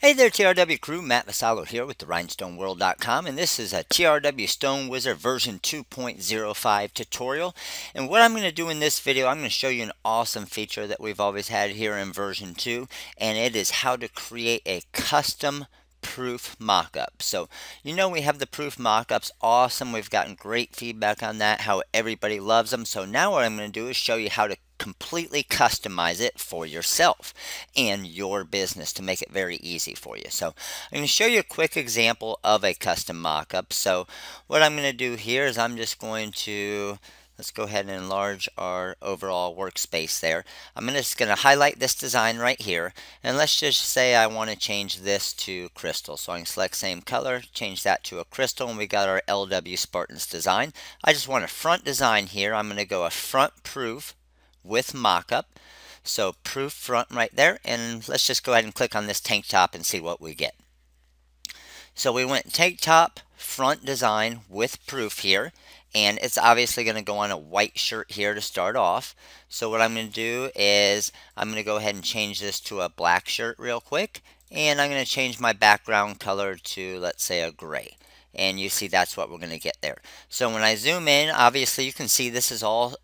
Hey there, TRW crew. Matt Vassallo here with the RhinestoneWorld.com, and this is a TRW Stone Wizard version 2.05 tutorial. And what I'm going to do in this video, I'm going to show you an awesome feature that we've always had here in version 2, and it is how to create a custom proof mockup. So you know we have the proof mockups, awesome. We've gotten great feedback on that, how everybody loves them. So now what I'm going to do is show you how to completely customize it for yourself and your business to make it very easy for you. So I'm going to show you a quick example of a custom mockup. So what I'm going to do here is I'm just going to let's go ahead and enlarge our overall workspace there. I'm just going to highlight this design right here, and let's just say I want to change this to crystal. So I can select same color, change that to a crystal, and we got our LW Spartans design. I just want a front design here. I'm going to go a front proof with mockup. So proof front right there, and let's just go ahead and click on this tank top and see what we get. So we went tank top front design with proof here, and it's obviously going to go on a white shirt here to start off. So what I'm going to do is I'm going to go ahead and change this to a black shirt real quick, and I'm going to change my background color to, let's say, a gray. And you see that's what we're going to get there. So when I zoom in, obviously you can see this is all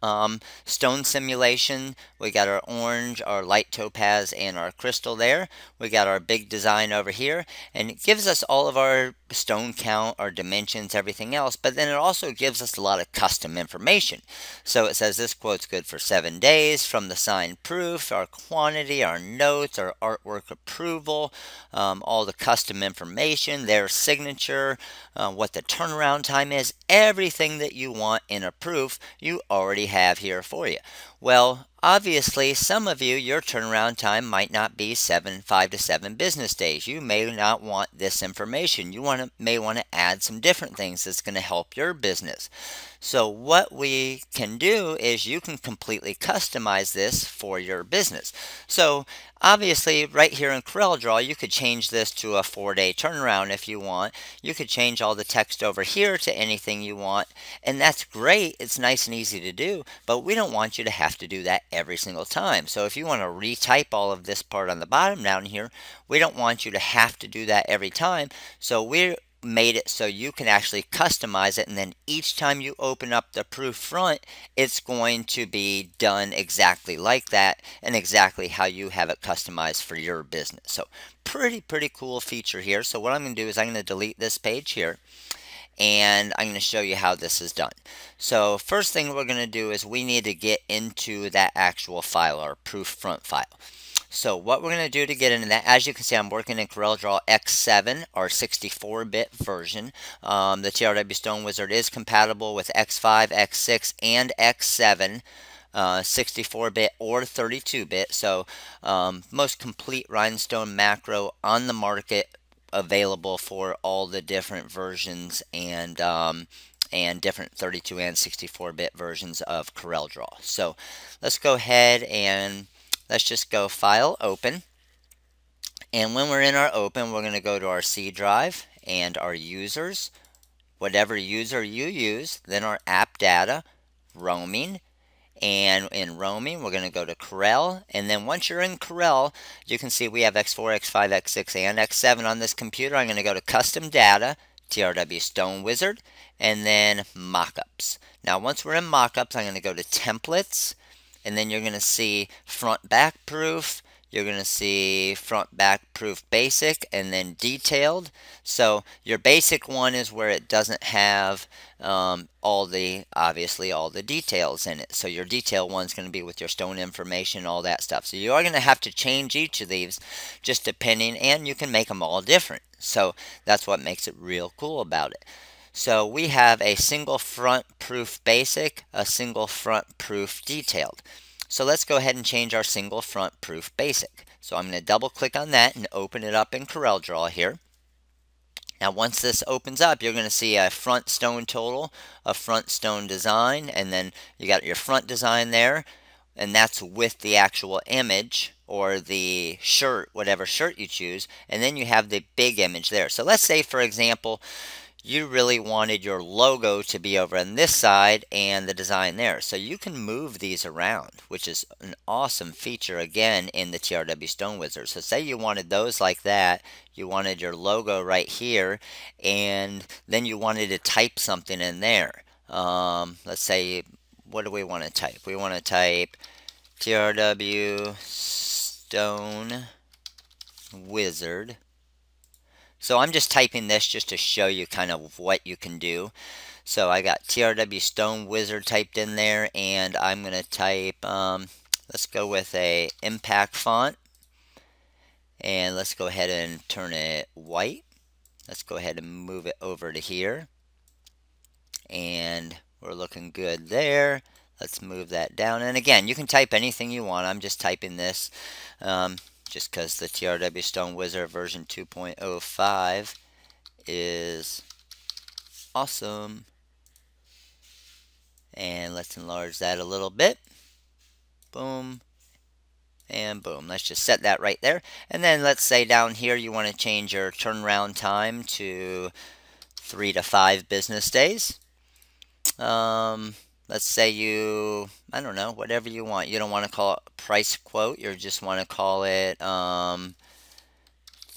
stone simulation. We got our orange, our light topaz, and our crystal there. We got our big design over here, and it gives us all of our stone count, our dimensions, everything else, but then it also gives us a lot of custom information. So it says this quote's good for 7 days from the signed proof, our quantity, our notes, our artwork approval, all the custom information, their signature, what the turnaround time is, everything that you want in a proof you already have here for you. Well, obviously some of you, your turnaround time might not be 5 to 7 business days. You may not want this information. You may want to add some different things that's going to help your business. So what we can do is you can completely customize this for your business. So obviously right here in Corel Draw, you could change this to a 4-day turnaround if you want. You could change all the text over here to anything you want, and that's great. It's nice and easy to do, but we don't want you to have to do that every single time. So if you want to retype all of this part on the bottom down here, we don't want you to have to do that every time. So we made it so you can actually customize it, and then each time you open up the proof front, it's going to be done exactly like that and exactly how you have it customized for your business. So pretty cool feature here. So what I'm going to do is I'm going to delete this page here, and I'm going to show you how this is done. So first thing we're going to do is we need to get into that actual file, our proof front file. So what we're going to do to get into that, as you can see, I'm working in Corel Draw X7, our 64-bit version. The TRW Stone Wizard is compatible with X5, X6, and X7. 64-bit or 32-bit. So most complete Rhinestone macro on the market, available for all the different versions and different 32 and 64-bit versions of Corel Draw. So let's go ahead and let's just go File, Open. And when we're in our Open, we're going to go to our C drive and our users, whatever user you use, then our app data, roaming. And in roaming, we're going to go to Corel. And then once you're in Corel, you can see we have X4, X5, X6, and X7 on this computer. I'm going to go to Custom Data, TRW Stone Wizard, and then Mockups. Now, once we're in Mockups, I'm going to go to Templates. And then you're going to see front back proof, you're going to see front back proof basic, and then detailed. So your basic one is where it doesn't have obviously all the details in it. So your detail one's going to be with your stone information, all that stuff. So you are going to have to change each of these just depending, and you can make them all different. So that's what makes it real cool about it. So we have a single front proof basic, a single front proof detailed. So let's go ahead and change our single front proof basic. So I'm going to double click on that and open it up in Corel Draw here. Now once this opens up, you're going to see a front stone total, a front stone design, and then you got your front design there, and that's with the actual image or the shirt, whatever shirt you choose, and then you have the big image there. So let's say, for example, you really wanted your logo to be over on this side and the design there. So you can move these around, which is an awesome feature again in the TRW Stone Wizard. So say you wanted those like that, you wanted your logo right here, and then you wanted to type something in there. Let's say, what do we want to type? We want to type TRW Stone Wizard. So I'm just typing this just to show you kind of what you can do. So I got TRW Stone Wizard typed in there, and I'm going to type, let's go with a impact font, and let's go ahead and turn it white. Let's go ahead and move it over to here, and we're looking good there. Let's move that down, and again, you can type anything you want. I'm just typing this just because the TRW Stone Wizard version 2.05 is awesome. And let's enlarge that a little bit. Boom. And boom. Let's just set that right there. And then let's say down here you want to change your turnaround time to 3 to 5 business days. Let's say you, I don't know, whatever you want. You don't want to call it price quote. You just want to call it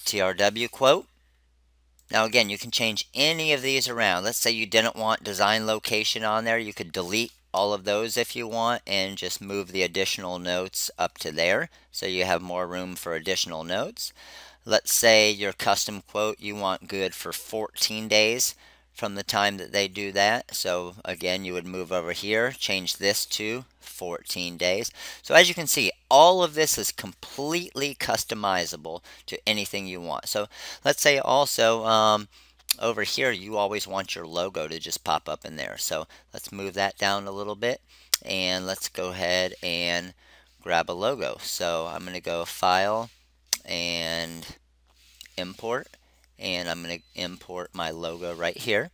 TRW quote. Now again, you can change any of these around. Let's say you didn't want design location on there. You could delete all of those if you want and just move the additional notes up to there so you have more room for additional notes. Let's say your custom quote you want good for 14 days from the time that they do that. So again, you would move over here, change this to 14 days. So as you can see, all of this is completely customizable to anything you want. So let's say also over here, you always want your logo to just pop up in there. So let's move that down a little bit, and let's go ahead and grab a logo. So I'm going to go File and Import, and I'm going to import my logo right here.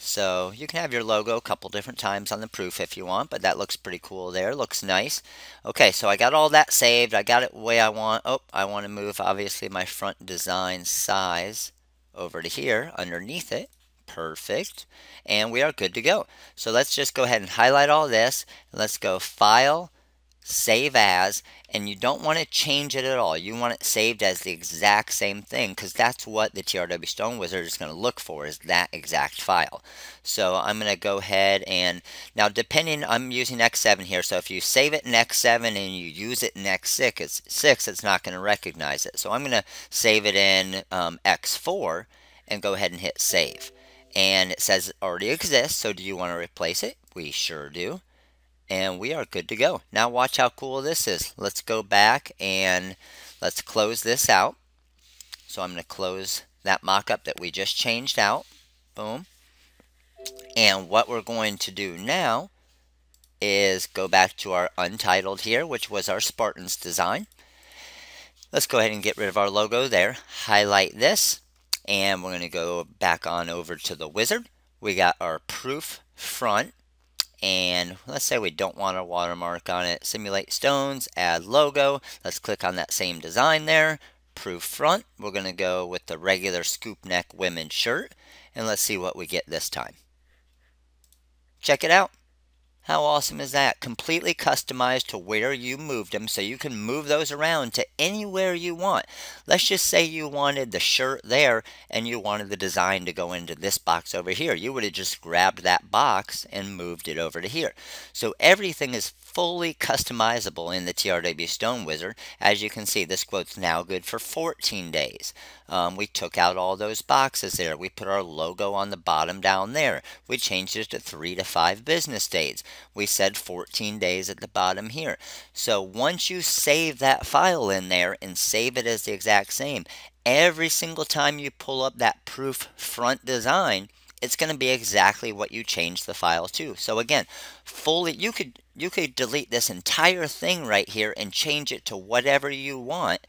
So you can have your logo a couple different times on the proof if you want, but that looks pretty cool there. Looks nice. Okay, so I got all that saved. I got it the way I want. Oh, I want to move obviously my front design size over to here underneath it. Perfect. And we are good to go. So let's just go ahead and highlight all this. Let's go File, Save As, and you don't want to change it at all. You want it saved as the exact same thing, because that's what the TRW Stone Wizard is going to look for, is that exact file. So I'm going to go ahead and, now depending, I'm using X7 here, so if you save it in X7 and you use it in X6, it's not going to recognize it. So I'm going to save it in X4 and go ahead and hit Save. And it says it already exists, so do you want to replace it? We sure do. And we are good to go. Now watch how cool this is. Let's go back and let's close this out. So I'm going to close that mock-up that we just changed out. Boom. And what we're going to do now is go back to our Untitled here, which was our Spartans design. Let's go ahead and get rid of our logo there. Highlight this. And we're going to go back on over to the wizard. We got our proof front. And let's say we don't want a watermark on it. Simulate stones, add logo. Let's click on that same design there. Proof front. We're going to go with the regular scoop neck women's shirt. And let's see what we get this time. Check it out. How awesome is that? Completely customized to where you moved them, so you can move those around to anywhere you want. Let's just say you wanted the shirt there and you wanted the design to go into this box over here. You would have just grabbed that box and moved it over to here. So everything is fully customizable in the TRW Stone Wizard. As you can see, this quote's now good for 14 days. We took out all those boxes there. We put our logo on the bottom down there. We changed it to 3 to 5 business days. We said 14 days at the bottom here. So once you save that file in there and save it as the exact same, every single time you pull up that proof front design, it's going to be exactly what you changed the file to. So again, fully, you could delete this entire thing right here and change it to whatever you want.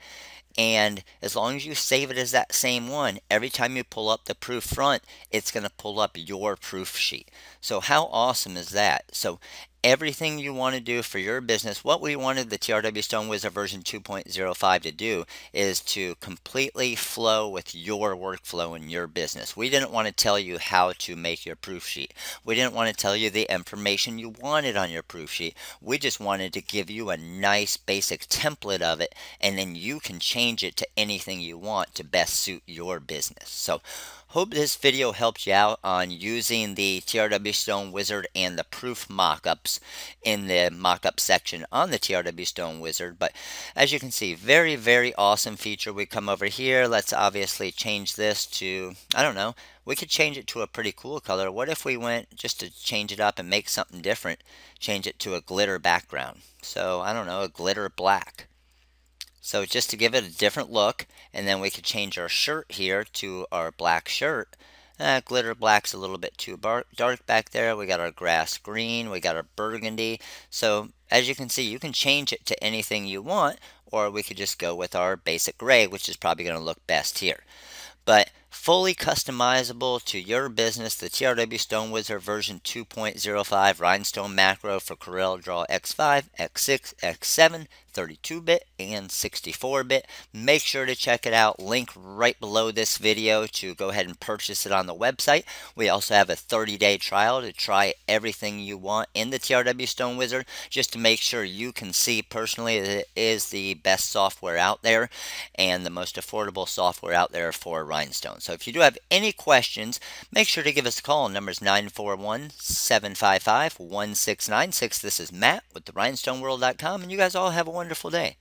And as long as you save it as that same one, every time you pull up the proof front, it's going to pull up your proof sheet. So how awesome is that? So everything you want to do for your business. What we wanted the TRW Stone Wizard version 2.05 to do is to completely flow with your workflow in your business. We didn't want to tell you how to make your proof sheet. We didn't want to tell you the information you wanted on your proof sheet. We just wanted to give you a nice basic template of it, and then you can change it to anything you want to best suit your business. So hope this video helped you out on using the TRW Stone Wizard and the proof mockups in the mockup section on the TRW Stone Wizard. But as you can see, very, very awesome feature. We come over here. Let's obviously change this to, I don't know, we could change it to a pretty cool color. What if we went just to change it up and make something different, change it to a glitter background? So I don't know, a glitter black. So just to give it a different look, and then we could change our shirt here to our black shirt. Glitter black's a little bit too dark back there. We got our grass green, we got our burgundy. So as you can see, you can change it to anything you want, or we could just go with our basic gray, which is probably going to look best here. But fully customizable to your business, the TRW Stone Wizard version 2.05 Rhinestone macro for Corel Draw X5, X6, X7, 32-bit, and 64-bit. Make sure to check it out. Link right below this video to go ahead and purchase it on the website. We also have a 30-day trial to try everything you want in the TRW Stone Wizard, just to make sure you can see personally that it is the best software out there and the most affordable software out there for Rhinestone. So if you do have any questions, make sure to give us a call. Number is 941-755-1696. This is Matt with the rhinestoneworld.com, and you guys all have a wonderful day.